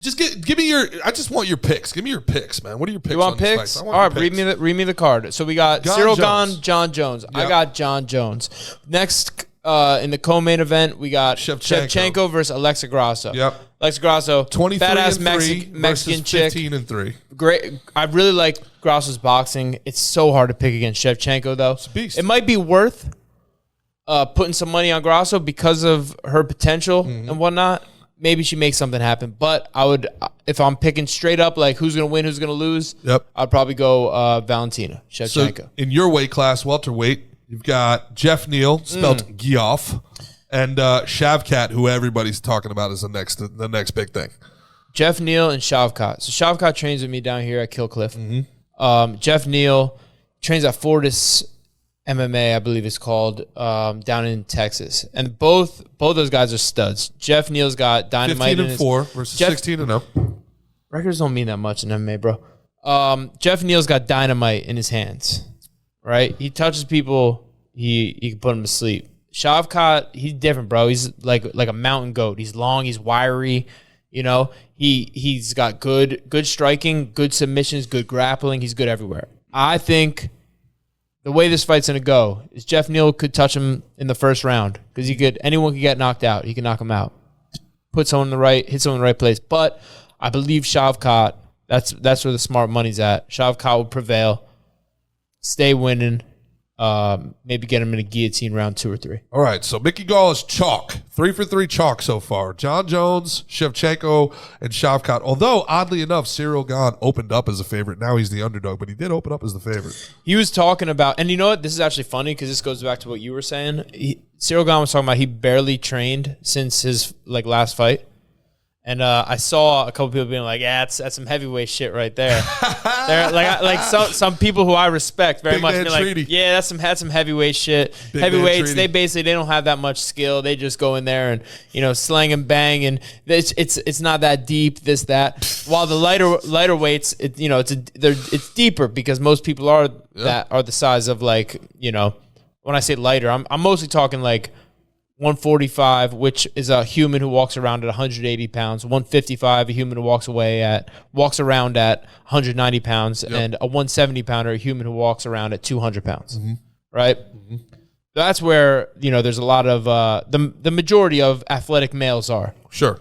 Just give me your. I just want your picks. Give me your picks, man. What are your picks? You want picks? All right, read me the card. So we got Cyril Gane, John Jones. Yep. I got John Jones. Next in the co-main event, we got Shevchenko versus Alexa Grasso. Yep. Alexa Grasso, 23 badass and Mexican chick. 15-3. Great. I really like Grasso's boxing. It's so hard to pick against Shevchenko, though. It's a beast. It might be worth putting some money on Grasso because of her potential and whatnot. Maybe she makes something happen. But I would, if I'm picking straight up, like who's going to win, who's going to lose, I'd probably go Valentina Shevchenko. So in your weight class, welterweight, you've got Jeff Neal, spelled Gioff, and Shavkat, who everybody's talking about as the next big thing. Jeff Neal and Shavkat. So Shavkat trains with me down here at Killcliff. Jeff Neal trains at Fortis MMA, I believe it's called, down in Texas. And both those guys are studs. Jeff Neal's got dynamite 15-4 versus 16-0. Records don't mean that much in MMA, bro. Jeff Neal's got dynamite in his hands, right? He touches people, he can put them to sleep. Shavkat, he's different, bro. He's like a mountain goat. He's long, he's wiry, you know. He's got good striking, good submissions, good grappling. He's good everywhere. I think the way this fight's going to go is Jeff Neal could touch him in the first round because anyone could get knocked out. He can knock him out. Hit someone in the right place. But I believe Shavkat, that's where the smart money's at. Shavkat will prevail, stay winning, maybe get him in a guillotine round 2 or 3. All right, so Mickey Gall is chalk. 3 for 3 chalk so far. John Jones, Shevchenko, and Shavkat. Although, oddly enough, Cyril Gane opened up as a favorite. Now he's the underdog, but he did open up as the favorite. He was talking about, and you know what? This is actually funny because this goes back to what you were saying. Cyril Gane was talking about he barely trained since his last fight. And I saw a couple people being like, "Yeah, that's some heavyweight shit right there." They're like some people who I respect very much. They're like, "Yeah, had some heavyweight shit." Heavyweights, they don't have that much skill. They just go in there and slang and bang, and it's not that deep. This that. While the lighter weights, it's deeper because most people are the size of when I say lighter, I'm mostly talking like 145, which is a human who walks around at 180 pounds. 155, a human who walks around at 190 pounds. Yep. And a 170 pounder, a human who walks around at 200 pounds. Right? That's where, there's a lot of, the majority of athletic males are. Sure.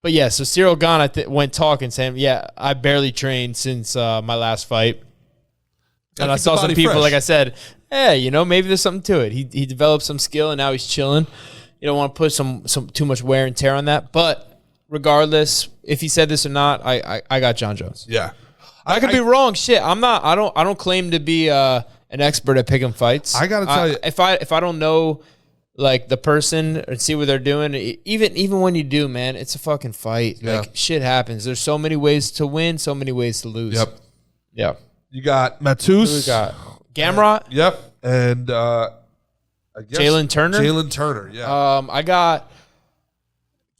But yeah, so Cyril Gane went talking, saying, yeah, I barely trained since my last fight. And I saw some people, fresh. Like I said, hey, maybe there's something to it. He developed some skill, and now he's chilling. You don't want to put some too much wear and tear on that. But regardless, if he said this or not, I got John Jones. Yeah, I could be wrong. Shit, I'm not. I don't claim to be an expert at picking fights. I gotta tell you, if I don't know the person and see what they're doing, even when you do, man, it's a fucking fight. Yeah. Shit happens. There's so many ways to win, so many ways to lose. Yep. Yeah. You got Matus. Who we got? Gamrot. Yep. And I guess Jalen Turner. Jalen Turner. Yeah. I got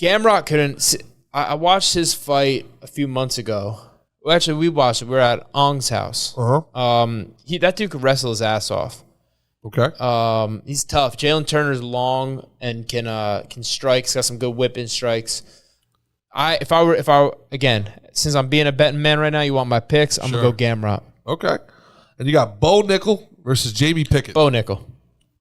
Gamrot. I watched his fight a few months ago. Well, actually, we watched it. We were at Ong's house. That dude could wrestle his ass off. Okay. He's tough. Jalen Turner's long and can strike. He's got some good whipping strikes. If I were again, since I'm being a betting man right now, you want my picks? I'm gonna go Gamrot. Okay. And you got Bo Nickel versus Jamie Pickett. Bo Nickel.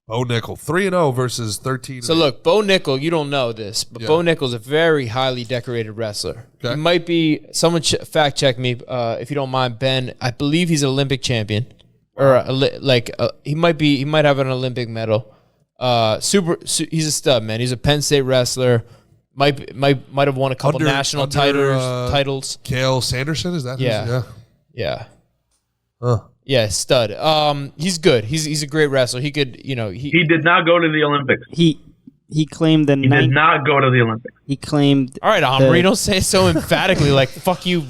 3-0 versus 13. So look, Bo Nickel, you don't know this, but Bo Nickel's a very highly decorated wrestler. Okay. He might be, someone fact check me if you don't mind, Ben. I believe he's an Olympic champion. Or he might have an Olympic medal. He's a stud, man. He's a Penn State wrestler. Might have won a couple national titles. Gale Sanderson, is that? Yeah. Huh. Yeah, stud. He's good. He's a great wrestler. He could, he did not go to the Olympics. He claimed did not go to the Olympics. He claimed. All right, Omri, don't say it so emphatically. Like fuck you,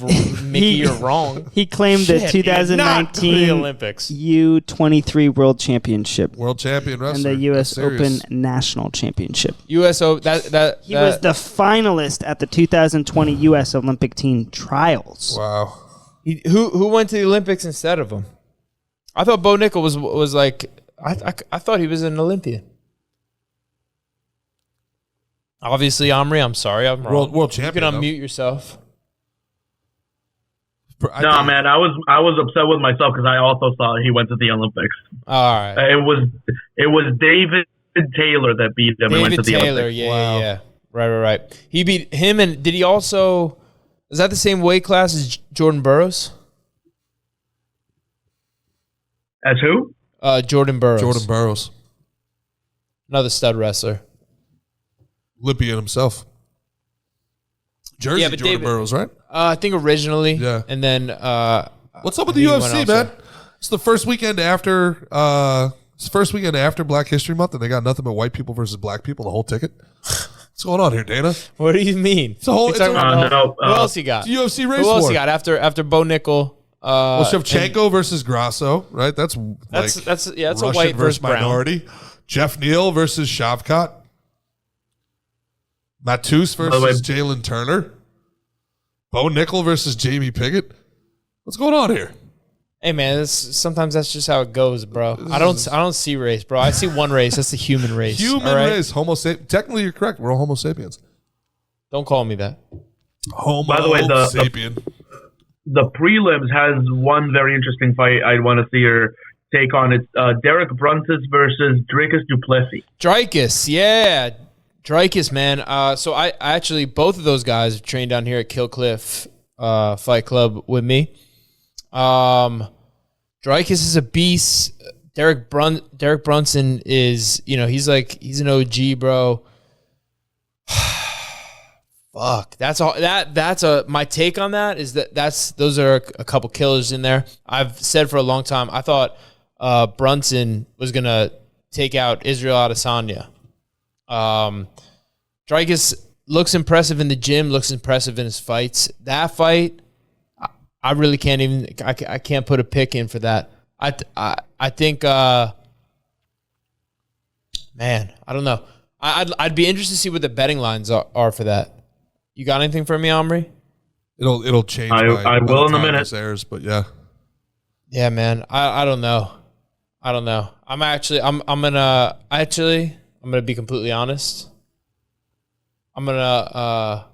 Mickey. You're wrong. He claimed the 2019 Olympics U23 World Championship, World Champion wrestler, and the U.S. Open National Championship. USO he was the finalist at the 2020 U.S. Olympic Team Trials. Wow. Who went to the Olympics instead of him? I thought Bo Nickel was like I thought he was an Olympian. Obviously, Omri, I'm sorry, I'm wrong. World champion. You can unmute yourself. No, man, I was upset with myself because I also saw he went to the Olympics. All right. It was David Taylor that beat him and went to the Olympics. Yeah. Right. He beat him, and did he also? Is that the same weight class as Jordan Burroughs? As who? Jordan Burroughs. Jordan Burroughs. Another stud wrestler. Olympian himself. Jersey Yeah, but Jordan Burroughs, right? I think originally. Yeah. And then what's up with the UFC, man? It's the first weekend after Black History Month, and they got nothing but white people versus black people, the whole ticket. What's going on here, Dana? What do you mean? It's a whole. Who else you got? It's a UFC race Who else war. you got after Bo Nickel? Shevchenko versus Grasso, right? That's a Russian white versus minority. brown. Jeff Neal versus Shavkat. Matus versus Jalen Turner. Bo Nickel versus Jamie Pickett. What's going on here? Hey man, sometimes that's just how it goes, bro. I don't see race, bro. I see one race. That's the human race. Race. Homo sapiens. Technically, you're correct. We're all Homo sapiens. Don't call me that. Homo By the way, sapien. The prelims has one very interesting fight I want to see your take on. It's Derek Brunson versus Dricus du Plessis. Dricus, yeah. Dricus, man. So I actually, both of those guys have trained down here at Kill Cliff Fight Club with me. Dricus is a beast. Derek Brunson is, he's an OG, bro. Fuck. That's all. That's my take on that is those are a couple killers in there. I've said for a long time I thought Brunson was gonna take out Israel Adesanya. Dricus looks impressive in the gym. Looks impressive in his fights. That fight, I really can't even. I can't put a pick in for that. I think. Man, I don't know. I'd be interested to see what the betting lines are for that. You got anything for me, Omri? It'll change. I will in a minute. This airs, but yeah. Yeah, man. I don't know. I'm gonna be completely honest. I'm gonna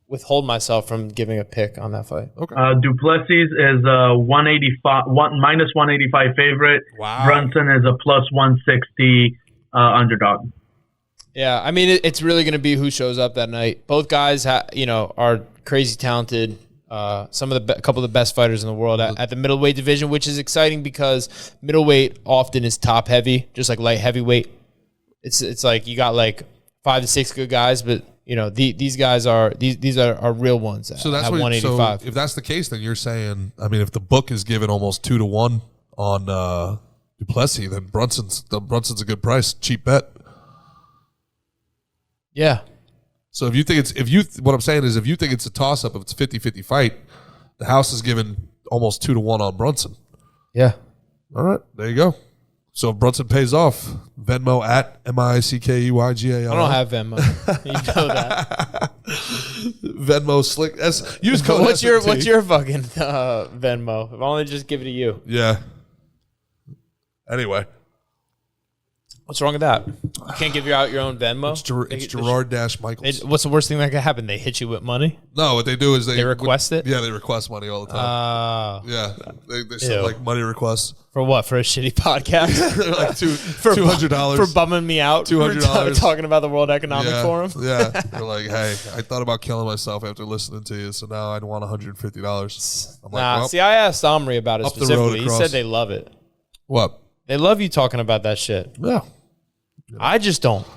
withhold myself from giving a pick on that fight. Okay. Duplessis is a minus 185 favorite. Wow. Brunson is a plus 160 underdog. Yeah, I mean it's really going to be who shows up that night. Both guys, are crazy talented. Some of a couple of the best fighters in the world at the middleweight division, which is exciting because middleweight often is top heavy, just like light heavyweight. It's like you got like 5 to 6 good guys, but these guys are these are real ones. So that's at what, 185. So if that's the case, then you're saying, I mean, if the book is given almost 2-1 on Duplessis, then Brunson's a good price, cheap bet. Yeah. So what I'm saying is if you think it's a toss up, if it's a 50-50 fight, the house is given almost 2-1 on Brunson. Yeah. All right, there you go. So if Brunson pays off, Venmo at MICKEYGAL. I don't have Venmo. You know that. Venmo slick. Use code What's your SMT. fucking Venmo? If only just give it to you. Yeah. Anyway. What's wrong with that? You can't give out your own Venmo? It's Gerard-Michaels. What's the worst thing that could happen? They hit you with money? No, what they do is They request it? Yeah, they request money all the time. Yeah. They send like money requests. For what? For a shitty podcast? They're like $200. For bumming me out? $200. For talking about the World Economic Forum? Yeah. They're like, hey, I thought about killing myself after listening to you, so now I'd want $150. I'm like, see, I asked Omri about it up the road specifically. He across. said they love it. What? They love you talking about that shit. Yeah. I just don't.